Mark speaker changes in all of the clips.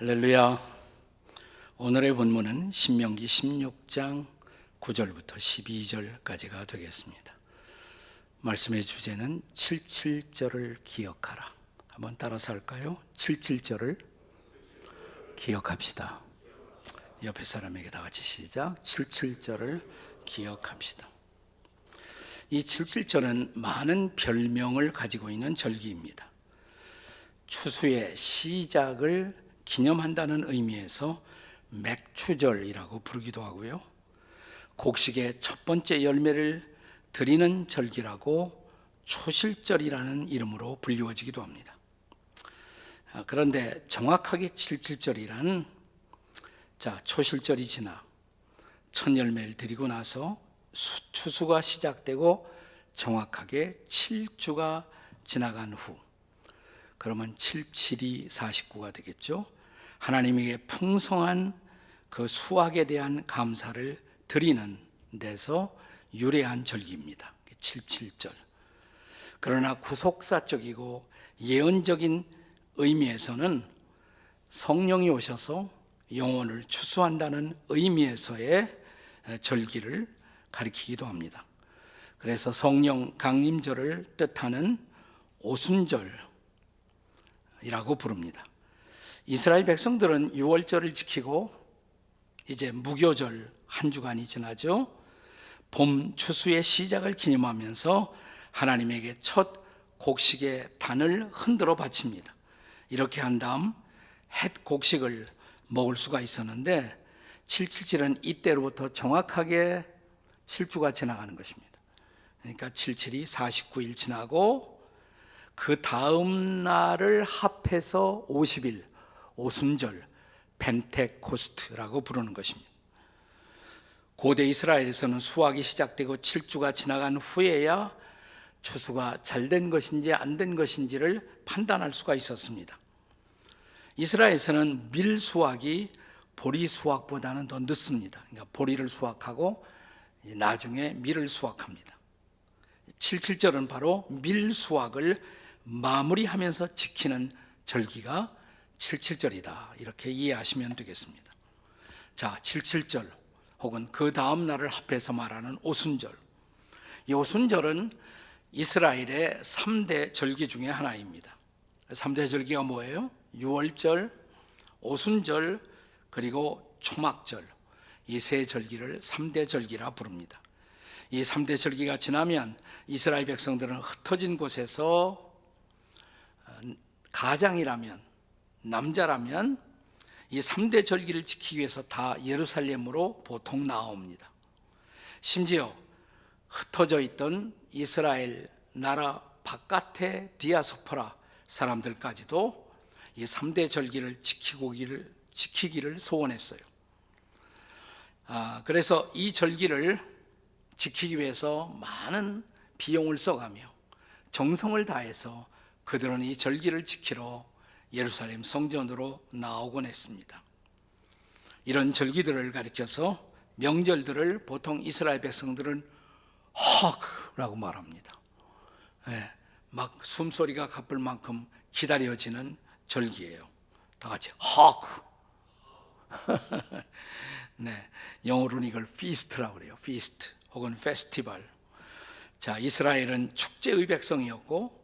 Speaker 1: 할렐루야. 오늘의 본문은 신명기 16장 9절부터 12절까지가 되겠습니다. 말씀의 주제는 77절을 기억하라. 한번 따라서 할까요? 77절을 기억합시다. 옆에 사람에게 다 같이 시작. 77절을 기억합시다. 이 77절은 많은 별명을 가지고 있는 절기입니다. 추수의 시작을 기념한다는 의미에서 맥추절이라고 부르기도 하고요, 곡식의 첫 번째 열매를 드리는 절기라고 초실절이라는 이름으로 불리워지기도 합니다. 그런데 정확하게 77절이란 초실절이 지나 첫 열매를 드리고 나서 추수가 시작되고 정확하게 7주가 지나간 후, 그러면 77이 49가 되겠죠. 하나님에게 풍성한 그 수확에 대한 감사를 드리는 데서 유래한 절기입니다. 77절. 그러나 구속사적이고 예언적인 의미에서는 성령이 오셔서 영혼을 추수한다는 의미에서의 절기를 가리키기도 합니다. 그래서 성령 강림절을 뜻하는 오순절이라고 부릅니다. 이스라엘 백성들은 6월절을 지키고 이제 무교절 한 주간이 지나죠. 봄 추수의 시작을 기념하면서 하나님에게 첫 곡식의 단을 흔들어 바칩니다. 이렇게 한 다음 햇 곡식을 먹을 수가 있었는데 77절은 이때로부터 정확하게 7주가 지나가는 것입니다. 그러니까 77이 49일 지나고 그 다음 날을 합해서 50일, 오순절, 펜테코스트라고 부르는 것입니다. 고대 이스라엘에서는 수확이 시작되고 7주가 지나간 후에야 추수가 잘 된 것인지 안 된 것인지를 판단할 수가 있었습니다. 이스라엘에서는 밀 수확이 보리 수확보다는 더 늦습니다. 그러니까 보리를 수확하고 나중에 밀을 수확합니다. 77절은 바로 밀 수확을 마무리하면서 지키는 절기가 77절이다. 이렇게 이해하시면 되겠습니다. 77절 혹은 그 다음 날을 합해서 말하는 오순절. 이 오순절은 이스라엘의 3대 절기 중에 하나입니다. 3대 절기가 뭐예요? 유월절, 오순절, 그리고 초막절. 이 세 절기를 3대 절기라 부릅니다. 이 3대 절기가 지나면 이스라엘 백성들은 흩어진 곳에서 가장이라면, 남자라면 이 3대 절기를 지키기 위해서 다 예루살렘으로 보통 나옵니다. 심지어 흩어져 있던 이스라엘 나라 바깥의 디아스포라 사람들까지도 이 3대 절기를 지키기를 소원했어요. 그래서 이 절기를 지키기 위해서 많은 비용을 써가며 정성을 다해서 그들은 이 절기를 지키러 예루살렘 성전으로 나오곤 했습니다. 이런 절기들을 가리켜서 명절들을 보통 이스라엘 백성들은 헉라고 말합니다. 막 숨소리가 가쁠 만큼 기다려지는 절기예요. 다 같이 헉. 영어로는 이걸 feast라고 그래요. feast 혹은 festival. 이스라엘은 축제의 백성이었고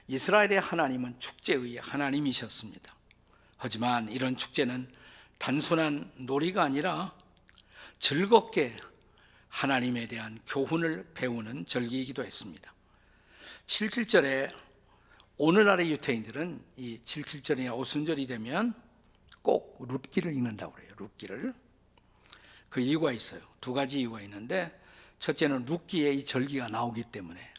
Speaker 1: 이스라엘의 하나님은 축제의 하나님이셨습니다. 하지만 이런 축제는 단순한 놀이가 아니라 즐겁게 하나님에 대한 교훈을 배우는 절기이기도 했습니다. 77절에 오늘날의 유태인들은 이 77절이나 오순절이 되면 꼭 룻기를 읽는다고 그래요. 룻기를. 그 이유가 있어요. 두 가지 이유가 있는데, 첫째는 룻기에 이 절기가 나오기 때문에.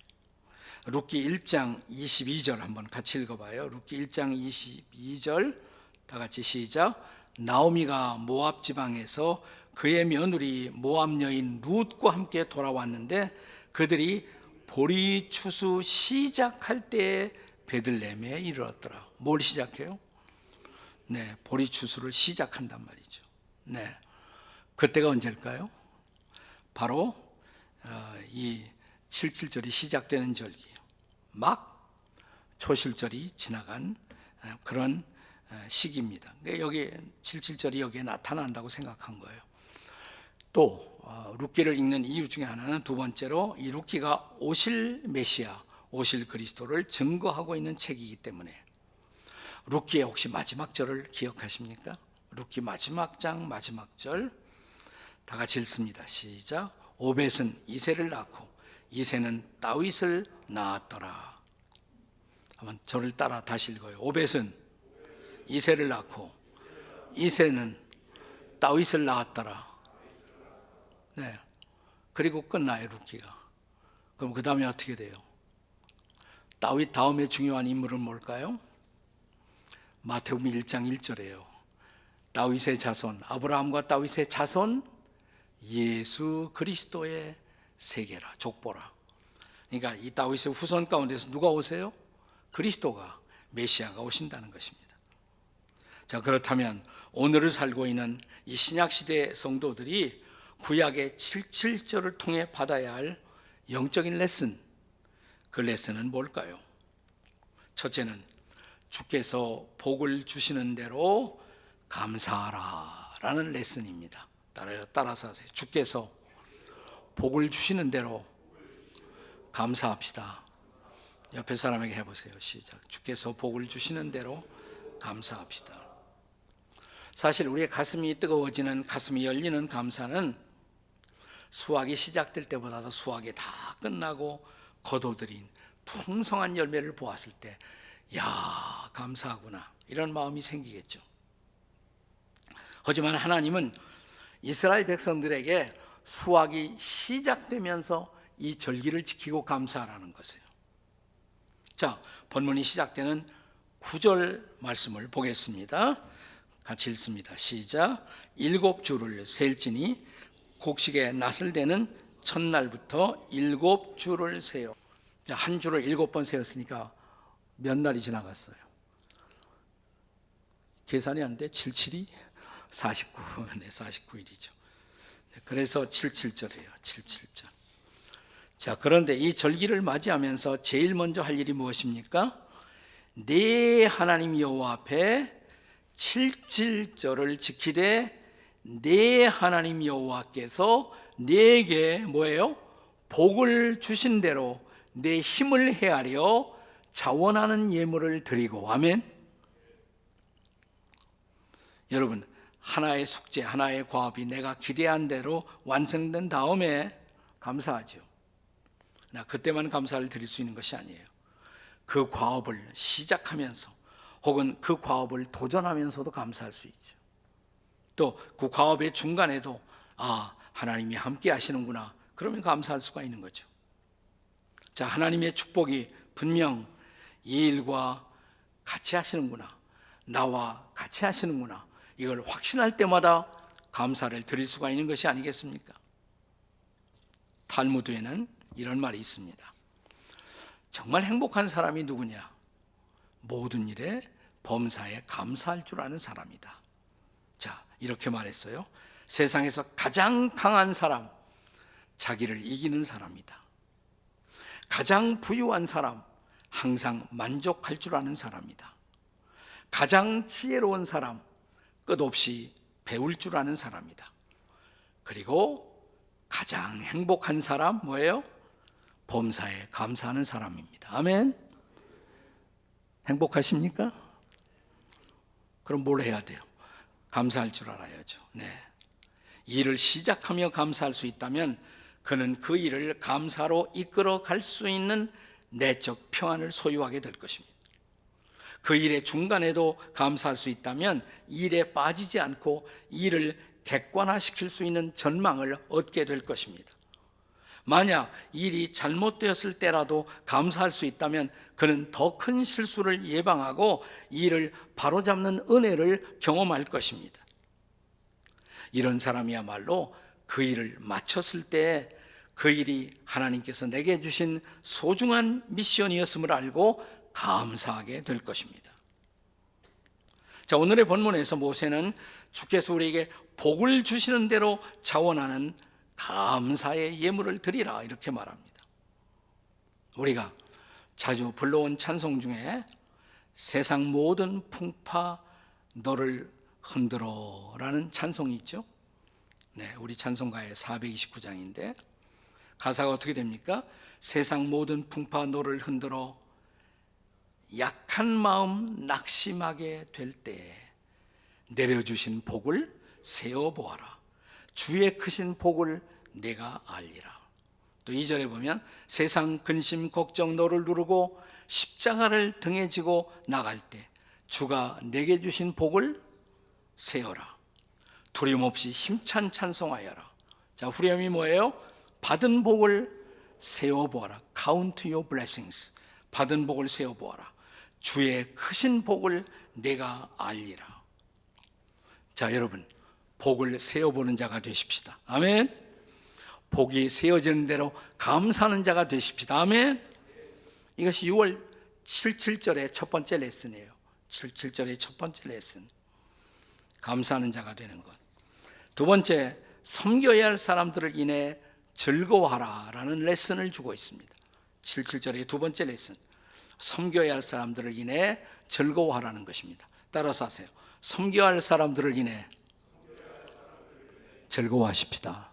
Speaker 1: 룻기 1장 22절 한번 같이 읽어봐요. 룻기 1장 22절 다 같이 시작. 나오미가 모압 지방에서 그의 며느리 모압 여인 룻과 함께 돌아왔는데 그들이 보리 추수 시작할 때에 베들레헴에 이르렀더라. 뭘 시작해요? 보리 추수를 시작한단 말이죠. 그때가 언제일까요? 바로 이 77절이 시작되는 절기예요. 막 초실절이 지나간 그런 시기입니다. 여기 77절이 여기에 나타난다고 생각한 거예요. 또 룻기를 읽는 이유 중에 하나는 두 번째로 이 룻기가 오실 메시아, 오실 그리스도를 증거하고 있는 책이기 때문에. 룻기의 혹시 마지막 절을 기억하십니까? 룻기 마지막 장 마지막 절 다 같이 읽습니다. 시작. 오벳은 이새를 낳고 이새는 다윗을 낳았더라. 한번 저를 따라 다시 읽어요. 오벳은 이새를 낳고 이새는 다윗을 낳았더라. 네. 그리고 끝나요, 룻기가. 그럼 그 다음에 어떻게 돼요? 다윗 다음에 중요한 인물은 뭘까요? 마태복음 1장 1절이에요. 다윗의 자손, 아브라함과 다윗의 자손 예수 그리스도의 세계라, 족보라. 그러니까 이 다윗의 후손 가운데서 누가 오세요? 그리스도가, 메시아가 오신다는 것입니다. 자, 그렇다면 오늘을 살고 있는 이 신약시대 성도들이 구약의 77절을 통해 받아야 할 영적인 레슨, 그 레슨은 뭘까요? 첫째는 주께서 복을 주시는 대로 감사하라 라는 레슨입니다. 따라서 하세요. 주께서 복을 주시는 대로 감사합시다. 옆에 사람에게 해보세요. 시작. 주께서 복을 주시는 대로 감사합시다. 사실 우리의 가슴이 뜨거워지는, 가슴이 열리는 감사는 수확이 시작될 때보다도 수확이 다 끝나고 거둬들인 풍성한 열매를 보았을 때, 야, 감사하구나, 이런 마음이 생기겠죠. 하지만 하나님은 이스라엘 백성들에게 수확이 시작되면서 이 절기를 지키고 감사하라는 것이에요. 자, 본문이 시작되는 9절 말씀을 보겠습니다. 같이 읽습니다. 시작. 7주를 셀지니 곡식의 낫을 대는 첫날부터 7주를 세요. 한 주를 7번 세었으니까 몇 날이 지나갔어요? 계산이 안 돼? 77이 49, 네, 49일이죠. 그래서 77절이에요. 77절. 자, 그런데 이 절기를 맞이하면서 제일 먼저 할 일이 무엇입니까? 네 하나님 여호와 앞에 77절을 지키되 네 하나님 여호와께서 네게 뭐예요? 복을 주신 대로 내 힘을 헤아려 자원하는 예물을 드리고. 아멘. 여러분, 하나의 숙제, 하나의 과업이 내가 기대한 대로 완성된 다음에 감사하죠. 그때만 감사를 드릴 수 있는 것이 아니에요. 그 과업을 시작하면서 혹은 그 과업을 도전하면서도 감사할 수 있죠. 또 그 과업의 중간에도 하나님이 함께 하시는구나, 그러면 감사할 수가 있는 거죠. 자, 하나님의 축복이 분명 이 일과 같이 하시는구나, 나와 같이 하시는구나, 이걸 확신할 때마다 감사를 드릴 수가 있는 것이 아니겠습니까? 탈무드에는 이런 말이 있습니다. 정말 행복한 사람이 누구냐? 모든 일에 범사에 감사할 줄 아는 사람이다. 자, 이렇게 말했어요. 세상에서 가장 강한 사람, 자기를 이기는 사람이다. 가장 부유한 사람, 항상 만족할 줄 아는 사람이다. 가장 지혜로운 사람, 끝없이 배울 줄 아는 사람이다. 그리고 가장 행복한 사람 뭐예요? 범사에 감사하는 사람입니다. 아멘. 행복하십니까? 그럼 뭘 해야 돼요? 감사할 줄 알아야죠. 네. 일을 시작하며 감사할 수 있다면 그는 그 일을 감사로 이끌어 갈 수 있는 내적 평안을 소유하게 될 것입니다. 그 일의 중간에도 감사할 수 있다면 일에 빠지지 않고 일을 객관화시킬 수 있는 전망을 얻게 될 것입니다. 만약 일이 잘못되었을 때라도 감사할 수 있다면 그는 더 큰 실수를 예방하고 일을 바로잡는 은혜를 경험할 것입니다. 이런 사람이야말로 그 일을 마쳤을 때 그 일이 하나님께서 내게 주신 소중한 미션이었음을 알고 감사하게 될 것입니다. 자, 오늘의 본문에서 모세는 주께서 우리에게 복을 주시는 대로 자원하는 감사의 예물을 드리라, 이렇게 말합니다. 우리가 자주 불러온 찬송 중에 세상 모든 풍파 너를 흔들어라는 찬송이 있죠. 네, 우리 찬송가의 429장인데 가사가 어떻게 됩니까? 세상 모든 풍파 너를 흔들어 약한 마음 낙심하게 될 때 내려주신 복을 세어보아라. 주의 크신 복을 내가 알리라. 또 2절에 보면 세상 근심 걱정 너를 누르고 십자가를 등에 지고 나갈 때 주가 내게 주신 복을 세어라. 두려움 없이 힘찬 찬송하여라. 자, 후렴이 뭐예요? 받은 복을 세어보아라. Count your blessings. 받은 복을 세어보아라. 주의 크신 복을 내가 알리라. 자, 여러분, 복을 세어보는 자가 되십시다. 아멘. 복이 세어지는 대로 감사하는 자가 되십시다. 아멘. 이것이 6월 77절의 첫 번째 레슨이에요. 77절의 첫 번째 레슨. 감사하는 자가 되는 것. 두 번째, 섬겨야 할 사람들을 인해 즐거워하라 라는 레슨을 주고 있습니다. 77절의 두 번째 레슨. 섬겨야 할 사람들을 인해 즐거워하라는 것입니다. 따라서 하세요. 섬겨야 할 사람들을 인해 즐거워하십시다.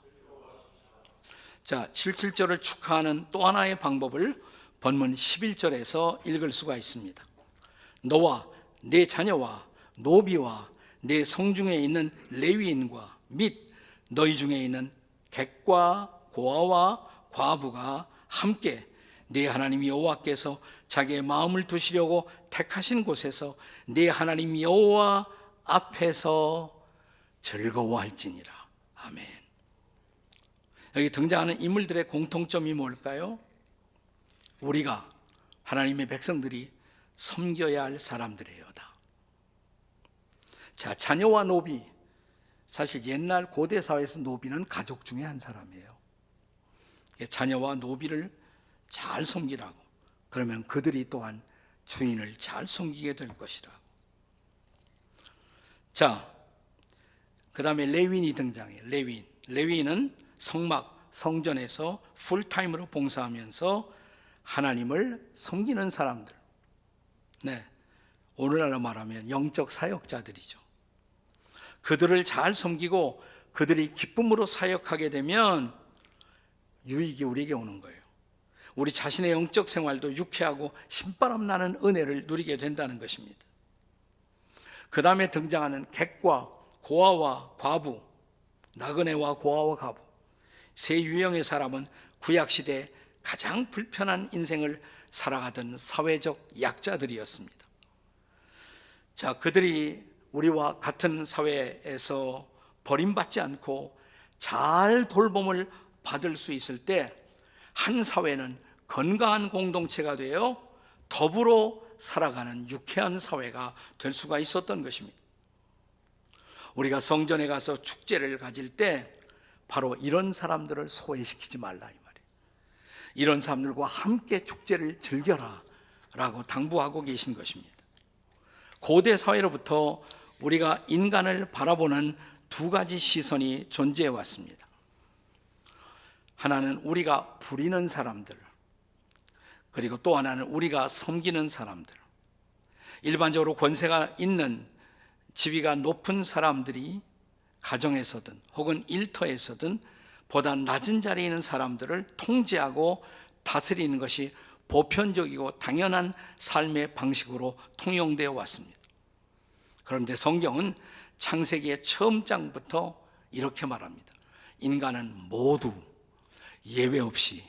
Speaker 1: 자, 77절을 축하하는 또 하나의 방법을 본문 11절에서 읽을 수가 있습니다. 너와 내 자녀와 노비와 내 성중에 있는 레위인과 및 너희 중에 있는 객과 고아와 과부가 함께 네 하나님 여호와께서 자기의 마음을 두시려고 택하신 곳에서 네 하나님 여호와 앞에서 즐거워할지니라. 아멘. 여기 등장하는 인물들의 공통점이 뭘까요? 우리가 하나님의 백성들이 섬겨야 할 사람들이에요다. 자, 자녀와 노비. 사실 옛날 고대 사회에서 노비는 가족 중에 한 사람이에요. 자녀와 노비를 잘 섬기라고. 그러면 그들이 또한 주인을 잘 섬기게 될 것이라고. 자, 그 다음에 레위인이 등장해요. 레위인은 성막, 성전에서 풀타임으로 봉사하면서 하나님을 섬기는 사람들. 네, 오늘날로 말하면 영적 사역자들이죠. 그들을 잘 섬기고 그들이 기쁨으로 사역하게 되면 유익이 우리에게 오는 거예요. 우리 자신의 영적 생활도 유쾌하고 신바람 나는 은혜를 누리게 된다는 것입니다. 그 다음에 등장하는 객과 고아와 과부, 나그네와 고아와 과부, 세 유형의 사람은 구약시대 가장 불편한 인생을 살아가던 사회적 약자들이었습니다. 자, 그들이 우리와 같은 사회에서 버림받지 않고 잘 돌봄을 받을 수 있을 때 한 사회는 건강한 공동체가 되어 더불어 살아가는 유쾌한 사회가 될 수가 있었던 것입니다. 우리가 성전에 가서 축제를 가질 때 바로 이런 사람들을 소외시키지 말라 이 말이에요. 이런 사람들과 함께 축제를 즐겨라 라고 당부하고 계신 것입니다. 고대 사회로부터 우리가 인간을 바라보는 두 가지 시선이 존재해 왔습니다. 하나는 우리가 부리는 사람들, 그리고 또 하나는 우리가 섬기는 사람들. 일반적으로 권세가 있는 지위가 높은 사람들이 가정에서든 혹은 일터에서든 보다 낮은 자리에 있는 사람들을 통제하고 다스리는 것이 보편적이고 당연한 삶의 방식으로 통용되어 왔습니다. 그런데 성경은 창세기의 처음 장부터 이렇게 말합니다. 인간은 모두 예외 없이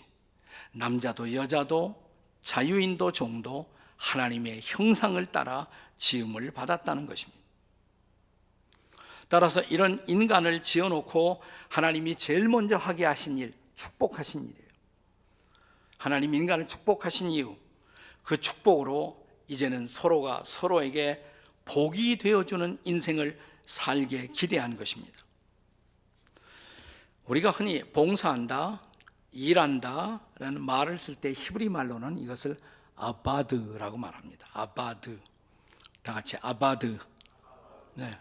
Speaker 1: 남자도 여자도 자유인도 종도 하나님의 형상을 따라 지음을 받았다는 것입니다. 따라서 이런 인간을 지어놓고 하나님이 제일 먼저 하게 하신 일, 축복하신 일이에요. 하나님 인간을 축복하신 이유, 그 축복으로 이제는 서로가 서로에게 복이 되어주는 인생을 살게 기대한 것입니다. 우리가 흔히 봉사한다, 일한다 라는 말을 쓸 때 히브리 말로는 이것을 아바드라고 말합니다. 아바드. 다 같이 아바드. 네.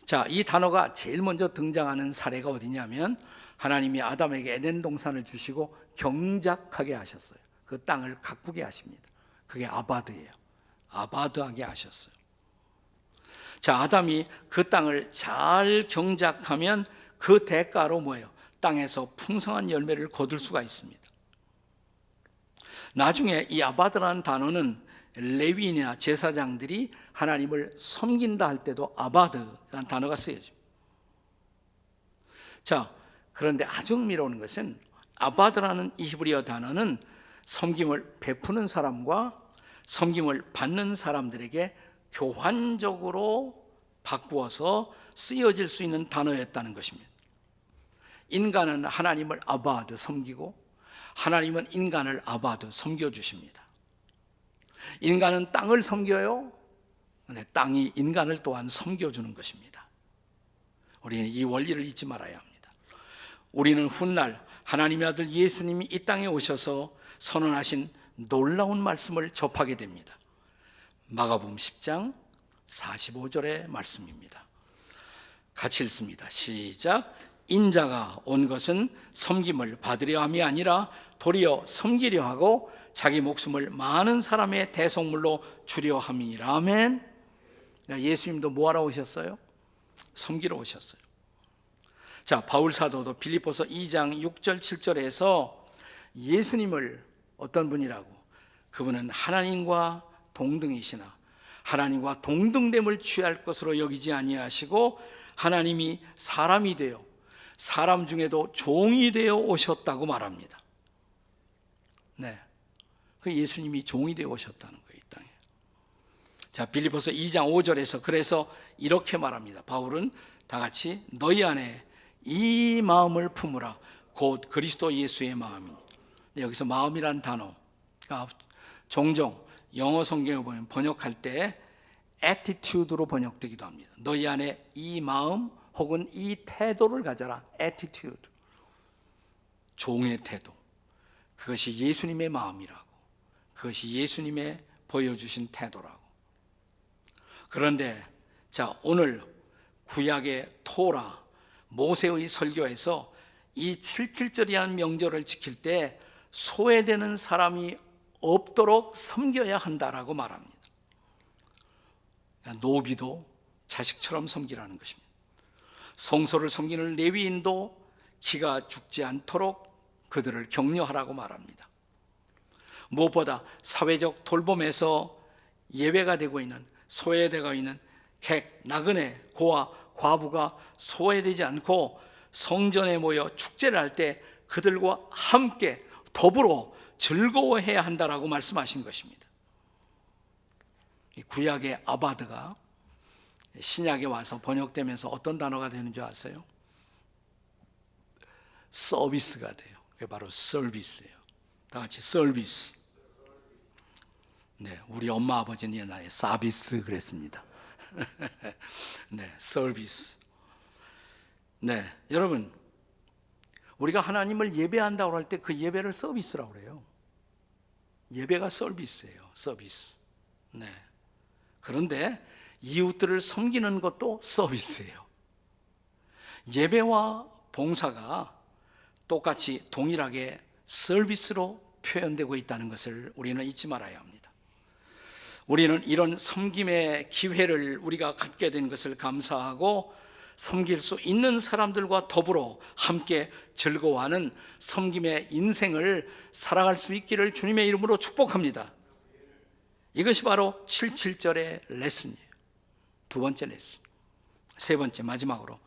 Speaker 1: 자, 이 단어가 제일 먼저 등장하는 사례가 어디냐면 하나님이 아담에게 에덴 동산을 주시고 경작하게 하셨어요. 그 땅을 가꾸게 하십니다. 그게 아바드예요. 아바드하게 하셨어요. 자, 아담이 그 땅을 잘 경작하면 그 대가로 뭐예요? 땅에서 풍성한 열매를 거둘 수가 있습니다. 나중에 이 아바드라는 단어는 레위인이나 제사장들이 하나님을 섬긴다 할 때도 아바드라는 단어가 쓰여집니다. 자, 그런데 아주 흥미로운 것은 아바드라는 이 히브리어 단어는 섬김을 베푸는 사람과 섬김을 받는 사람들에게 교환적으로 바꾸어서 쓰여질 수 있는 단어였다는 것입니다. 인간은 하나님을 아바드 섬기고 하나님은 인간을 아바드 섬겨주십니다. 인간은 땅을 섬겨요. 근데 땅이 인간을 또한 섬겨주는 것입니다. 우리는 이 원리를 잊지 말아야 합니다. 우리는 훗날 하나님의 아들 예수님이 이 땅에 오셔서 선언하신 놀라운 말씀을 접하게 됩니다. 마가복음 10장 45절의 말씀입니다. 같이 읽습니다. 시작. 인자가 온 것은 섬김을 받으려 함이 아니라 도리어 섬기려 하고 자기 목숨을 많은 사람의 대속물로 주려 함이라. 아멘. 예수님도 뭐하러 오셨어요? 섬기러 오셨어요. 자, 바울 사도도 빌립보서 2장 6절 7절에서 예수님을 어떤 분이라고? 그분은 하나님과 동등이시나 하나님과 동등됨을 취할 것으로 여기지 아니하시고 하나님이 사람이 되어 사람 중에도 종이 되어 오셨다고 말합니다. 네, 그 예수님이 종이 되어 오셨다는 거예요, 이 땅에. 자, 빌립보서 2장 5절에서 그래서 이렇게 말합니다. 바울은 다 같이 너희 안에 이 마음을 품으라 곧 그리스도 예수의 마음이니. 여기서 마음이란 단어가 종종 영어 성경에 보면 번역할 때 attitude로 번역되기도 합니다. 너희 안에 이 마음 혹은 이 태도를 가져라. attitude, 종의 태도. 그것이 예수님의 마음이라고, 그것이 예수님의 보여주신 태도라고. 그런데 자, 오늘 구약의 토라 모세의 설교에서 이 7.7절이라는 명절을 지킬 때 소외되는 사람이 없도록 섬겨야 한다라고 말합니다. 노비도 자식처럼 섬기라는 것입니다. 성소를 섬기는 레위인도 기가 죽지 않도록 그들을 격려하라고 말합니다. 무엇보다 사회적 돌봄에서 예외가 되고 있는, 소외되고 있는 객, 나그네, 고아, 과부가 소외되지 않고 성전에 모여 축제를 할 때 그들과 함께 더불어 즐거워해야 한다라고 말씀하신 것입니다. 구약의 아바드가 신약에 와서 번역되면서 어떤 단어가 되는 줄 아세요? 서비스가 돼요. 그게 바로 서비스예요. 다 같이 서비스. 네, 우리 엄마 아버지는 옛날에 서비스 그랬습니다. 네, 서비스. 네, 여러분, 우리가 하나님을 예배한다고 할 때 그 예배를 서비스라고 그래요. 예배가 서비스예요. 서비스. 네. 그런데 이웃들을 섬기는 것도 서비스예요. 예배와 봉사가 똑같이 동일하게 서비스로 표현되고 있다는 것을 우리는 잊지 말아야 합니다. 우리는 이런 섬김의 기회를 우리가 갖게 된 것을 감사하고 섬길 수 있는 사람들과 더불어 함께 즐거워하는 섬김의 인생을 살아갈 수 있기를 주님의 이름으로 축복합니다. 이것이 바로 7.7절의 레슨이에요. 두 번째 레슨. 세 번째, 마지막으로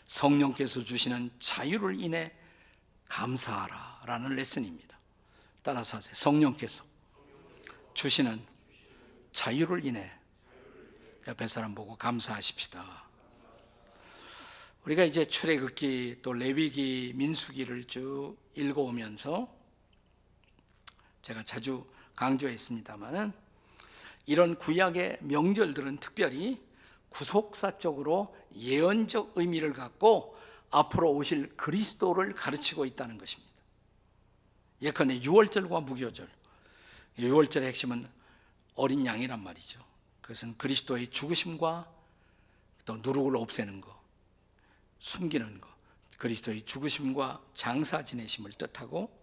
Speaker 1: 성령께서 주시는 자유를 인해 감사하라 라는 레슨입니다. 따라서 하세요. 성령께서 주시는 자유를 인해 옆에 사람 보고 감사하십시다. 우리가 이제 출애굽기 또 레위기 민수기를 쭉 읽어오면서 제가 자주 강조했습니다마는 이런 구약의 명절들은 특별히 구속사적으로 예언적 의미를 갖고 앞으로 오실 그리스도를 가르치고 있다는 것입니다. 예컨대 유월절과 무교절, 유월절의 핵심은 어린 양이란 말이죠. 그것은 그리스도의 죽으심과 또 누룩을 없애는 것, 숨기는 것, 그리스도의 죽으심과 장사 지내심을 뜻하고,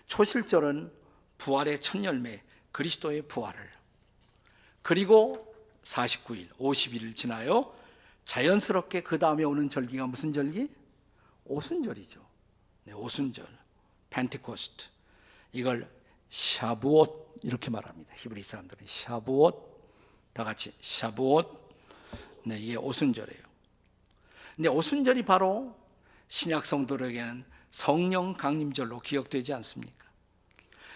Speaker 1: 초실절은 부활의 첫 열매 그리스도의 부활을, 그리고 49일, 50일을 지나요. 자연스럽게 그 다음에 오는 절기가 무슨 절기? 오순절이죠. 네, 오순절, 펜테코스트. 이걸 샤부옷 이렇게 말합니다. 히브리 사람들은 샤부옷, 다 같이 샤부옷. 네, 이게 오순절이에요. 근데 오순절이 바로 신약 성도들에게는 성령 강림절로 기억되지 않습니까?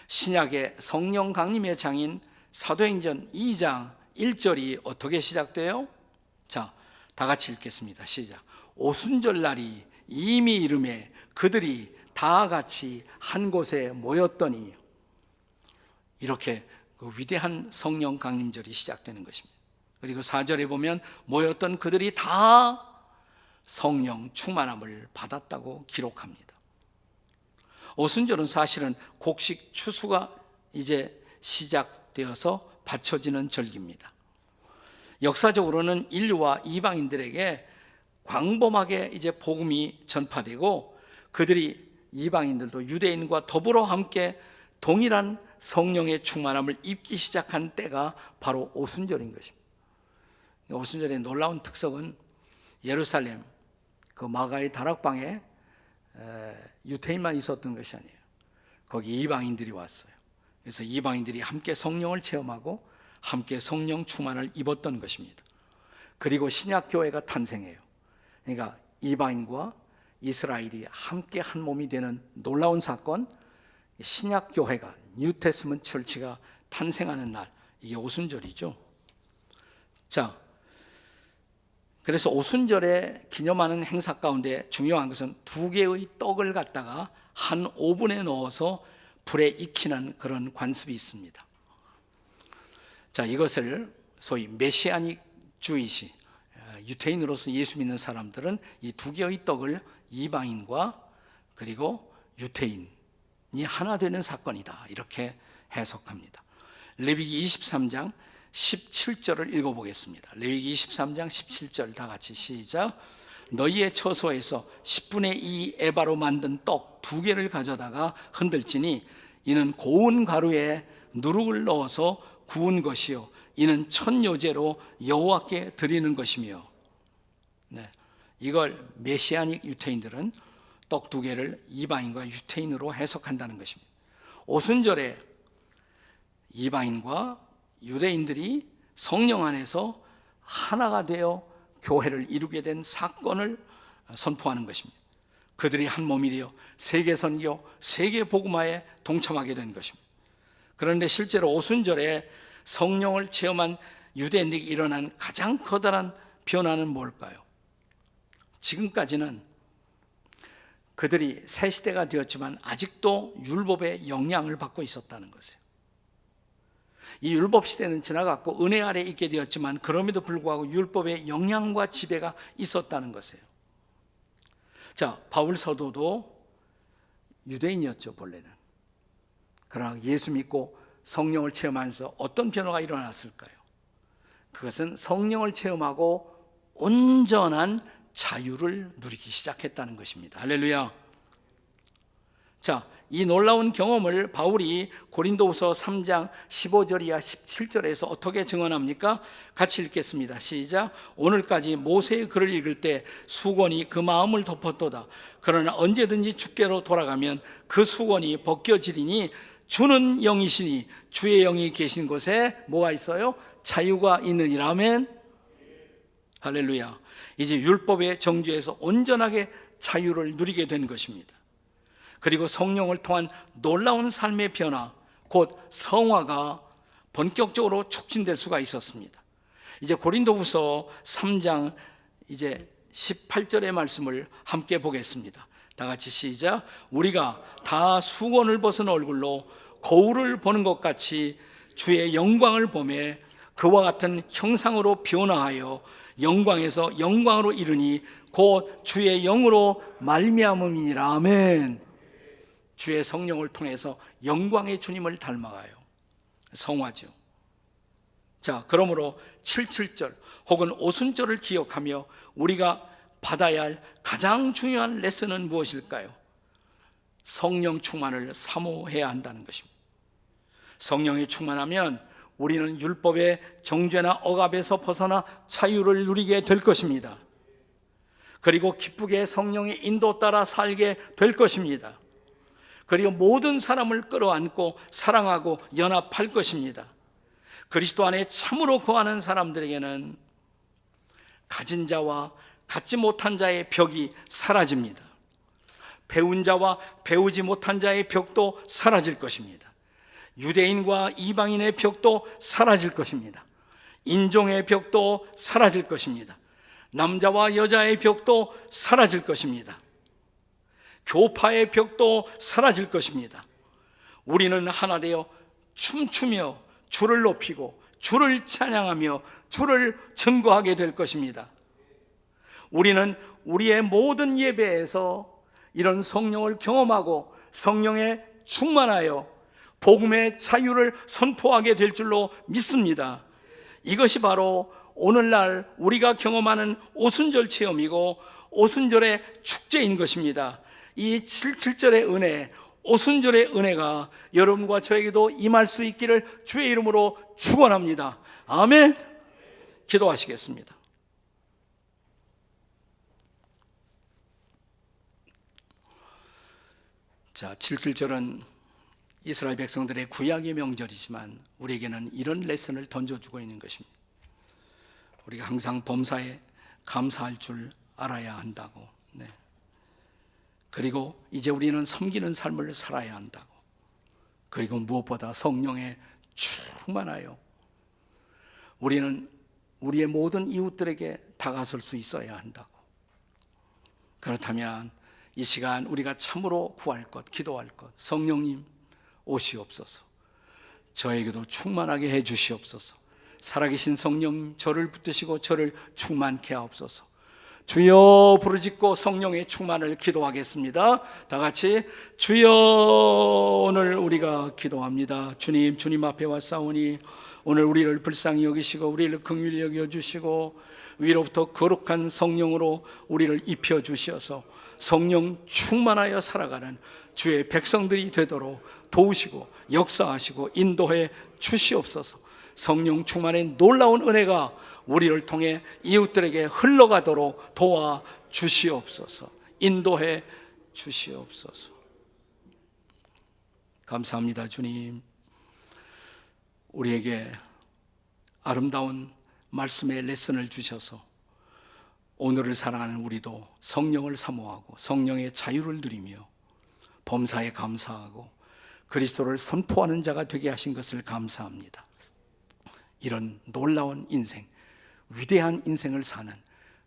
Speaker 1: 신약의 성령 강림의 장인 사도행전 2장 1절이 어떻게 시작돼요? 자, 다 같이 읽겠습니다. 시작. 오순절 날이 이미 이름에 그들이 다 같이 한 곳에 모였더니, 이렇게 그 위대한 성령 강림절이 시작되는 것입니다. 그리고 4절에 보면 모였던 그들이 다 성령 충만함을 받았다고 기록합니다. 오순절은 사실은 곡식 추수가 이제 시작되어서 바쳐지는 절기입니다. 역사적으로는 인류와 이방인들에게 광범하게 이제 복음이 전파되고, 그들이 이방인들도 유대인과 더불어 함께 동일한 성령의 충만함을 입기 시작한 때가 바로 오순절인 것입니다. 오순절의 놀라운 특성은 예루살렘 그 마가의 다락방에 유대인만 있었던 것이 아니에요. 거기 이방인들이 왔어요. 그래서 이방인들이 함께 성령을 체험하고 함께 성령 충만을 입었던 것입니다. 그리고 신약 교회가 탄생해요. 그러니까 이방인과 이스라엘이 함께 한 몸이 되는 놀라운 사건, 신약 교회가 뉴테스먼트 철치가 탄생하는 날, 이게 오순절이죠. 자, 그래서 오순절에 기념하는 행사 가운데 중요한 것은 2개의 떡을 갖다가 한 오븐에 넣어서 불에 익히는 그런 관습이 있습니다. 자, 이것을 소위 메시아닉 주이시, 유태인으로서 예수 믿는 사람들은 이 2개의 떡을 이방인과 그리고 유태인이 하나 되는 사건이다, 이렇게 해석합니다. 레위기 23장 17절을 읽어보겠습니다. 레위기 23장 17절 다 같이 시작. 너희의 처소에서 10분의 2 에바로 만든 떡 2개를 가져다가 흔들지니 이는 고운 가루에 누룩을 넣어서 구운 것이요 이는 천요제로 여호와께 드리는 것이며. 네, 이걸 메시아닉 유태인들은 떡 2개를 이방인과 유태인으로 해석한다는 것입니다. 오순절에 이방인과 유대인들이 성령 안에서 하나가 되어 교회를 이루게 된 사건을 선포하는 것입니다. 그들이 한 몸이 되어 세계 선교, 세계 복음화에 동참하게 된 것입니다. 그런데 실제로 오순절에 성령을 체험한 유대인들에게 일어난 가장 커다란 변화는 뭘까요? 지금까지는 그들이 새 시대가 되었지만 아직도 율법의 영향을 받고 있었다는 것이에요. 이 율법 시대는 지나갔고 은혜 아래 있게 되었지만 그럼에도 불구하고 율법의 영향과 지배가 있었다는 것이에요. 자, 바울 사도도 유대인이었죠, 본래는. 그러나 예수 믿고 성령을 체험하면서 어떤 변화가 일어났을까요? 그것은 성령을 체험하고 온전한 자유를 누리기 시작했다는 것입니다. 할렐루야. 자, 이 놀라운 경험을 바울이 고린도후서 3장 15절 이하 17절에서 어떻게 증언합니까? 같이 읽겠습니다. 시작. 오늘까지 모세의 글을 읽을 때 수건이 그 마음을 덮었도다. 그러나 언제든지 주께로 돌아가면 그 수건이 벗겨지리니 주는 영이시니 주의 영이 계신 곳에 뭐가 있어요? 자유가 있느니라. 아멘. 할렐루야. 이제 율법의 정죄에서 온전하게 자유를 누리게 된 것입니다. 그리고 성령을 통한 놀라운 삶의 변화, 곧 성화가 본격적으로 촉진될 수가 있었습니다. 이제 고린도후서 3장 이제 18절의 말씀을 함께 보겠습니다. 다 같이 시작. 우리가 다 수건을 벗은 얼굴로 거울을 보는 것 같이 주의 영광을 보며 그와 같은 형상으로 변화하여 영광에서 영광으로 이르니 곧 주의 영으로 말미암음이니라. 아멘. 주의 성령을 통해서 영광의 주님을 닮아가요. 성화죠. 자, 그러므로 77절 혹은 오순절을 기억하며 우리가 받아야 할 가장 중요한 레슨은 무엇일까요? 성령 충만을 사모해야 한다는 것입니다. 성령이 충만하면 우리는 율법의 정죄나 억압에서 벗어나 자유를 누리게 될 것입니다. 그리고 기쁘게 성령의 인도 따라 살게 될 것입니다. 그리고 모든 사람을 끌어안고 사랑하고 연합할 것입니다. 그리스도 안에 참으로 거하는 사람들에게는 가진 자와 갖지 못한 자의 벽이 사라집니다. 배운 자와 배우지 못한 자의 벽도 사라질 것입니다. 유대인과 이방인의 벽도 사라질 것입니다. 인종의 벽도 사라질 것입니다. 남자와 여자의 벽도 사라질 것입니다. 교파의 벽도 사라질 것입니다. 우리는 하나 되어 춤추며 주를 높이고 주를 찬양하며 주를 증거하게 될 것입니다. 우리는 우리의 모든 예배에서 이런 성령을 경험하고 성령에 충만하여 복음의 자유를 선포하게 될 줄로 믿습니다. 이것이 바로 오늘날 우리가 경험하는 오순절 체험이고 오순절의 축제인 것입니다. 이 7절의 은혜, 오순절의 은혜가 여러분과 저에게도 임할 수 있기를 주의 이름으로 축원합니다. 아멘. 기도하시겠습니다. 자, 7절은 이스라엘 백성들의 구약의 명절이지만 우리에게는 이런 레슨을 던져주고 있는 것입니다. 우리가 항상 범사에 감사할 줄 알아야 한다고. 네. 그리고 이제 우리는 섬기는 삶을 살아야 한다고. 그리고 무엇보다 성령에 충만하여 우리는 우리의 모든 이웃들에게 다가설 수 있어야 한다고. 그렇다면 이 시간 우리가 참으로 구할 것, 기도할 것, 성령님 오시옵소서. 저에게도 충만하게 해 주시옵소서. 살아계신 성령 저를 붙드시고 저를 충만케 하옵소서. 주여 부르짖고 성령의 충만을 기도하겠습니다. 다 같이 주여 오늘 우리가 기도합니다. 주님 앞에 왔사오니 오늘 우리를 불쌍히 여기시고 우리를 긍휼히 여겨주시고 위로부터 거룩한 성령으로 우리를 입혀주셔서 성령 충만하여 살아가는 주의 백성들이 되도록 도우시고 역사하시고 인도해 주시옵소서. 성령 충만의 놀라운 은혜가 우리를 통해 이웃들에게 흘러가도록 도와 주시옵소서. 인도해 주시옵소서. 감사합니다. 주님, 우리에게 아름다운 말씀의 레슨을 주셔서 오늘을 살아가는 우리도 성령을 사모하고 성령의 자유를 누리며 범사에 감사하고 그리스도를 선포하는 자가 되게 하신 것을 감사합니다. 이런 놀라운 인생, 위대한 인생을 사는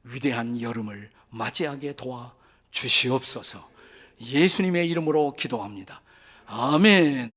Speaker 1: 위대한 여름을 맞이하게 도와 주시옵소서. 예수님의 이름으로 기도합니다. 아멘.